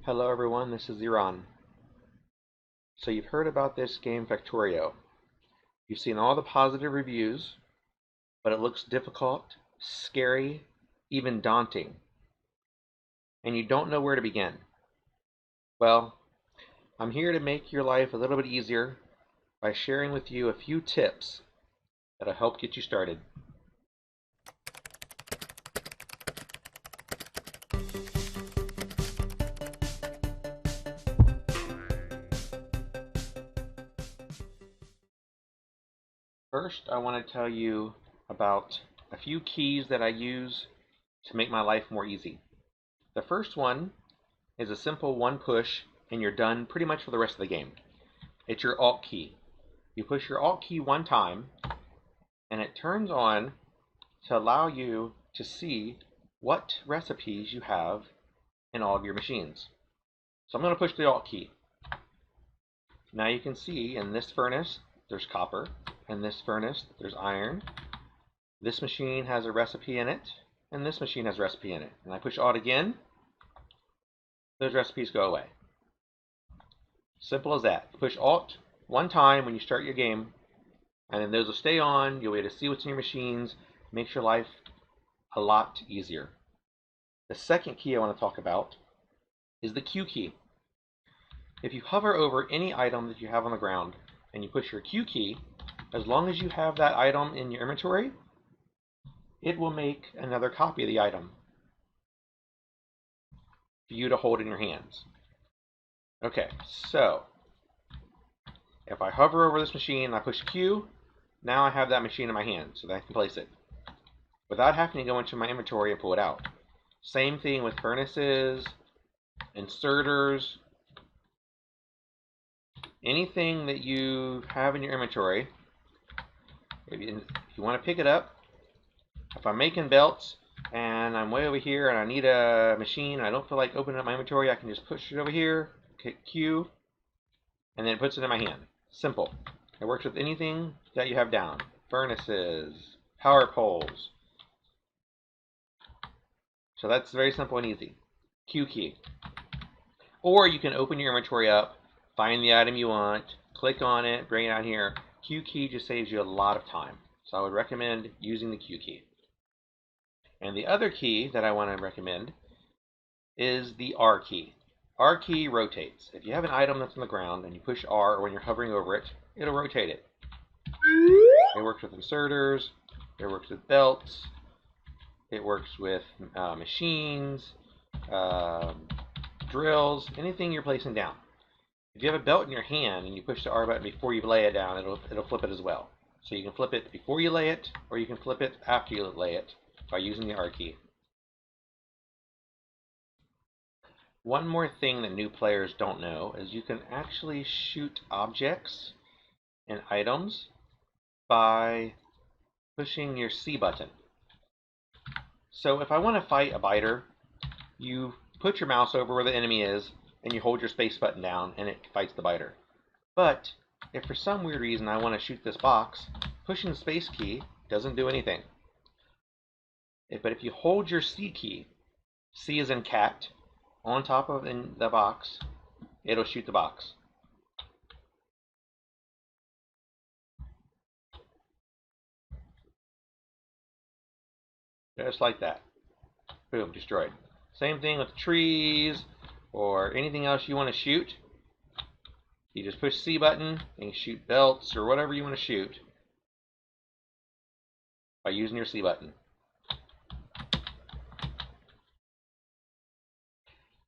Hello everyone, this is Iran. So you've heard about this game Factorio. You've seen all the positive reviews, but it looks difficult, scary, even daunting, and you don't know where to begin. Well, I'm here to make your life a little bit easier by sharing with you a few tips that'll help get you started. First, I want to tell you about a few keys that I use to make my life more easy. The first one is a simple one push and you're done pretty much for the rest of the game. It's your Alt key. You push your Alt key one time and it turns on to allow you to see what recipes you have in all of your machines. So I'm going to push the Alt key. Now you can see in this furnace there's copper, in this furnace there's iron. This machine has a recipe in it, and this machine has a recipe in it. And I push Alt again, those recipes go away. Simple as that. Push Alt one time when you start your game, and then those will stay on. You'll be able to see what's in your machines. Makes your life a lot easier. The second key I want to talk about is the Q key. If you hover over any item that you have on the ground and you push your Q key, as long as you have that item in your inventory, it will make another copy of the item for you to hold in your hands. Okay, so if I hover over this machine and I push Q, now I have that machine in my hand so that I can place it without having to go into my inventory and pull it out. Same thing with furnaces, inserters, anything that you have in your inventory. If you want to pick it up, if I'm making belts and I'm way over here and I need a machine, I don't feel like opening up my inventory, I can just push it over here, hit Q, and then it puts it in my hand. Simple. It works with anything that you have down. Furnaces, power poles. So that's very simple and easy. Q key. Or you can open your inventory up, find the item you want, click on it, bring it out here. Q key just saves you a lot of time. So I would recommend using the Q key. And the other key that I want to recommend is the R key. R key rotates. If you have an item that's on the ground and you push R when you're hovering over it, it'll rotate it. It works with inserters, it works with belts, it works with machines, drills, anything you're placing down. If you have a belt in your hand and you push the R button before you lay it down, it'll flip it as well. So you can flip it before you lay it, or you can flip it after you lay it by using the R key. One more thing that new players don't know is you can actually shoot objects and items by pushing your C button. So if I want to fight a biter, you put your mouse over where the enemy is and you hold your space button down and it fights the biter. But if for some weird reason I want to shoot this box, pushing the space key doesn't do anything. But if you hold your C key, C as in cat, on top of the box, it'll shoot the box. Just like that. Boom, destroyed. Same thing with trees or anything else you want to shoot. You just push C button and you shoot belts or whatever you want to shoot by using your C button.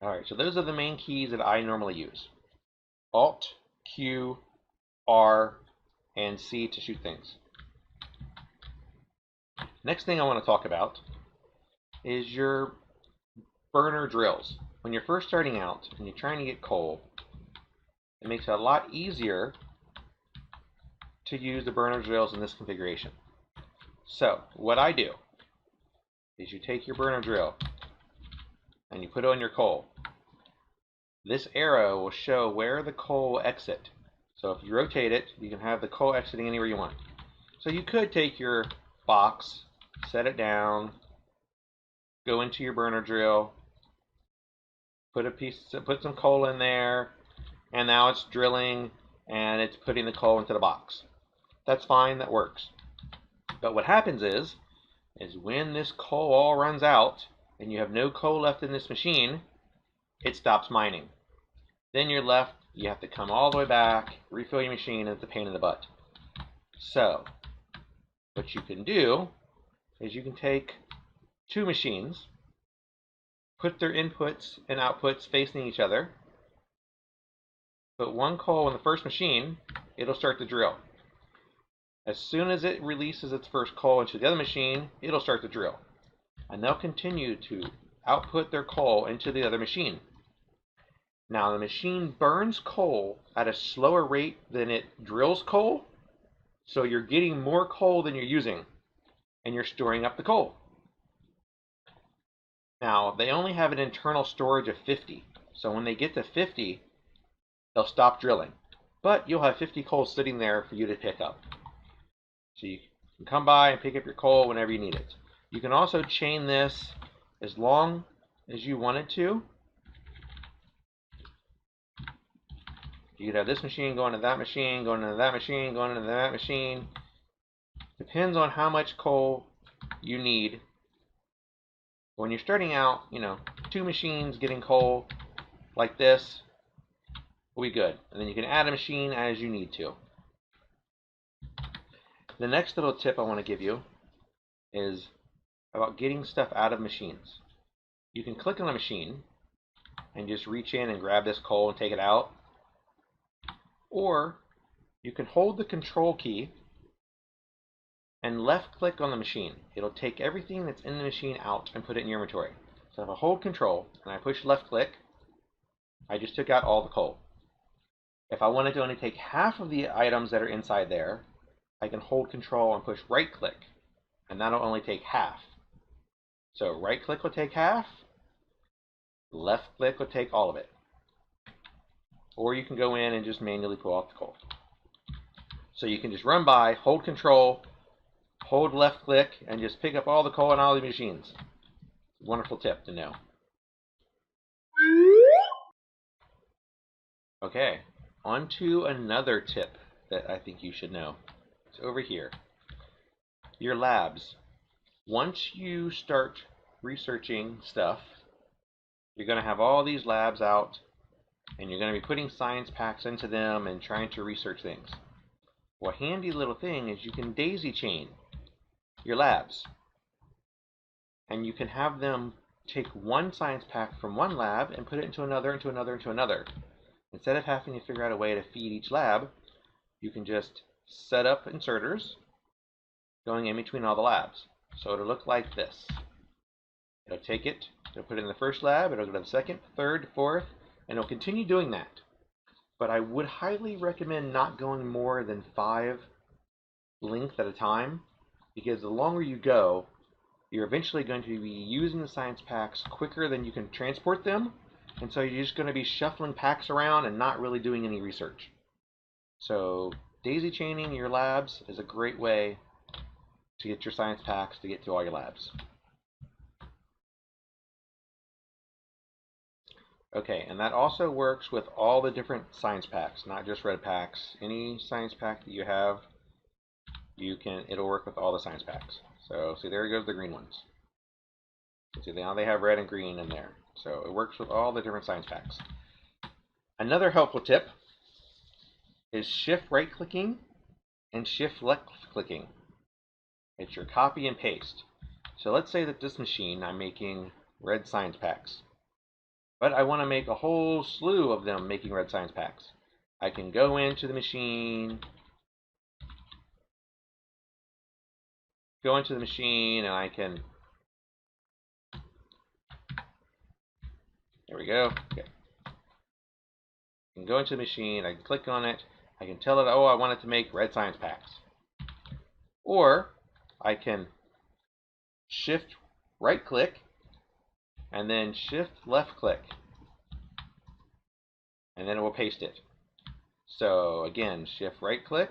Alright, so those are the main keys that I normally use. Alt, Q, R, and C to shoot things. Next thing I want to talk about is your burner drills. When you're first starting out and you're trying to get coal, it makes it a lot easier to use the burner drills in this configuration. So what I do is you take your burner drill and you put it on your coal. This arrow will show where the coal will exit. So if you rotate it, you can have the coal exiting anywhere you want. So you could take your box, set it down, go into your burner drill, put some coal in there, and now it's drilling and it's putting the coal into the box. That's fine, that works. But what happens is when this coal all runs out and you have no coal left in this machine, it stops mining. Then you're left, you have to come all the way back, refill your machine, and it's a pain in the butt. So, what you can do is you can take two machines, put their inputs and outputs facing each other, put one coal in the first machine, it'll start to drill. As soon as it releases its first coal into the other machine, it'll start to drill. And they'll continue to output their coal into the other machine. Now the machine burns coal at a slower rate than it drills coal, so you're getting more coal than you're using, and you're storing up the coal. Now they only have an internal storage of 50, so when they get to 50, they'll stop drilling. But you'll have 50 coal sitting there for you to pick up. So you can come by and pick up your coal whenever you need it. You can also chain this as long as you wanted to. You could have this machine going to that machine, going into that machine, going into that machine. Depends on how much coal you need. When you're starting out, two machines getting coal like this will be good. And then you can add a machine as you need to. The next little tip I want to give you is about getting stuff out of machines. You can click on a machine and just reach in and grab this coal and take it out. Or you can hold the control key and left click on the machine. It'll take everything that's in the machine out and put it in your inventory. So if I hold control and I push left click, I just took out all the coal. If I wanted to only take half of the items that are inside there, I can hold control and push right click, and that'll only take half. So right click will take half, left click will take all of it. Or you can go in and just manually pull off the coal. So you can just run by, hold control, hold left click, and just pick up all the coal in all the machines. Wonderful tip to know. Okay, on to another tip that I think you should know. It's over here. Your labs. Once you start researching stuff, you're going to have all these labs out, and you're going to be putting science packs into them and trying to research things. Well, a handy little thing is you can daisy chain your labs. And you can have them take one science pack from one lab and put it into another, into another, into another. Instead of having to figure out a way to feed each lab, you can just set up inserters going in between all the labs. So it'll look like this. It'll take it, it'll put it in the first lab, it'll go to the second, third, fourth, and it'll continue doing that. But I would highly recommend not going more than 5 links at a time, because the longer you go, you're eventually going to be using the science packs quicker than you can transport them, and so you're just going to be shuffling packs around and not really doing any research. So daisy chaining your labs is a great way to get your science packs to get to all your labs. Okay, and that also works with all the different science packs, not just red packs. Any science pack that you have, it'll work with all the science packs. So see, there goes the green ones. See, now they have red and green in there. So it works with all the different science packs. Another helpful tip is shift right clicking and shift left clicking. It's your copy and paste. So let's say that this machine, I'm making red science packs. But I want to make a whole slew of them making red science packs. I can go into the machine, and I can, there we go. Okay. I can go into the machine, I can click on it, I can tell it, oh, I want it to make red science packs. Or I can shift right click and then shift left click, and then it will paste it. So again, shift right click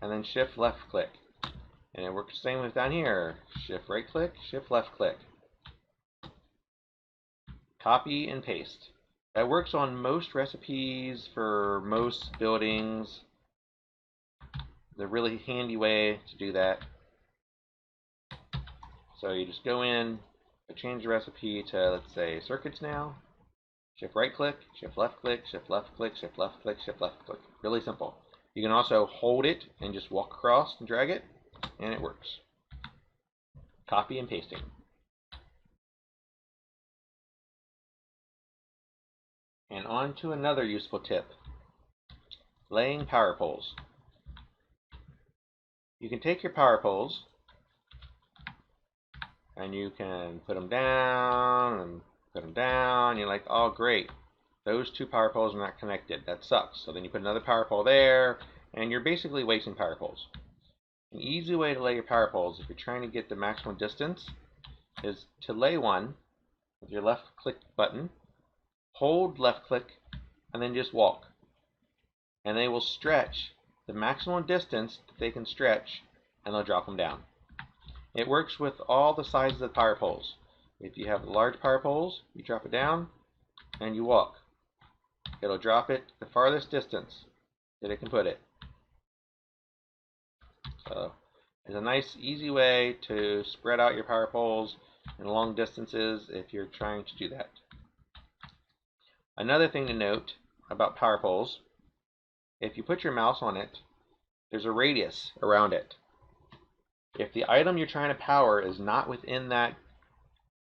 and then shift left click. And it works the same with down here. Shift right click, shift left click. Copy and paste. That works on most recipes for most buildings. The really handy way to do that. So you just go in, change the recipe to, let's say, circuits now. Shift right click, shift left click, shift left click, shift left click, shift left click. Really simple. You can also hold it and just walk across and drag it, and it works. Copy and pasting. And on to another useful tip. Laying power poles. You can take your power poles and you can put them down and put them down. You're like, oh great, those two power poles are not connected. That sucks. So then you put another power pole there, and you're basically wasting power poles. An easy way to lay your power poles, if you're trying to get the maximum distance, is to lay one with your left click button, hold left click, and then just walk. And they will stretch the maximum distance that they can stretch, and they'll drop them down. It works with all the sizes of power poles. If you have large power poles, you drop it down and you walk. It'll drop it the farthest distance that it can put it. So it's a nice, easy way to spread out your power poles in long distances if you're trying to do that. Another thing to note about power poles, if you put your mouse on it, there's a radius around it. If the item you're trying to power is not within that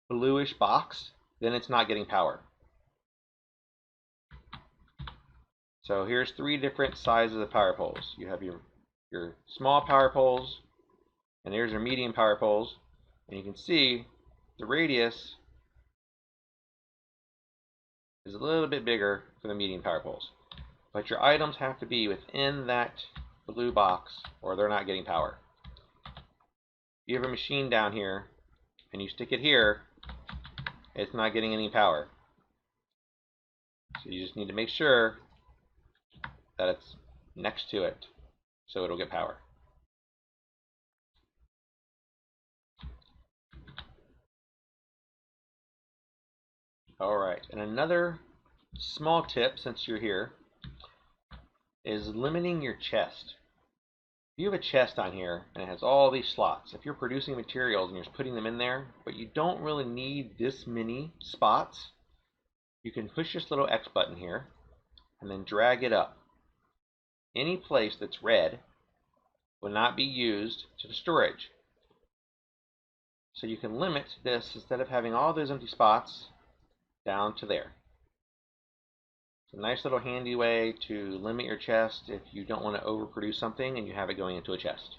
bluish box, then it's not getting power. So here's 3 different sizes of power poles. You have your small power poles, and there's your medium power poles, and you can see the radius is a little bit bigger for the medium power poles. But your items have to be within that blue box or they're not getting power. If you have a machine down here and you stick it here, it's not getting any power. So you just need to make sure that it's next to it so it'll get power. Alright, and another small tip since you're here is limiting your chest. If you have a chest on here and it has all these slots, if you're producing materials and you're just putting them in there, but you don't really need this many spots, you can push this little X button here and then drag it up. Any place that's red will not be used to the storage. So you can limit this, instead of having all those empty spots, down to there. It's a nice little handy way to limit your chest if you don't want to overproduce something and you have it going into a chest.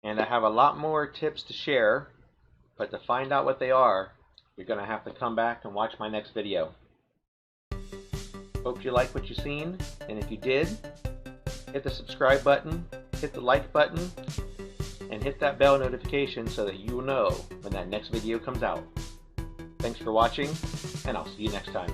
And I have a lot more tips to share, but to find out what they are, you're going to have to come back and watch my next video. Hope you like what you've seen, and if you did, hit the subscribe button, hit the like button, and hit that bell notification so that you will know when that next video comes out. Thanks for watching, and I'll see you next time.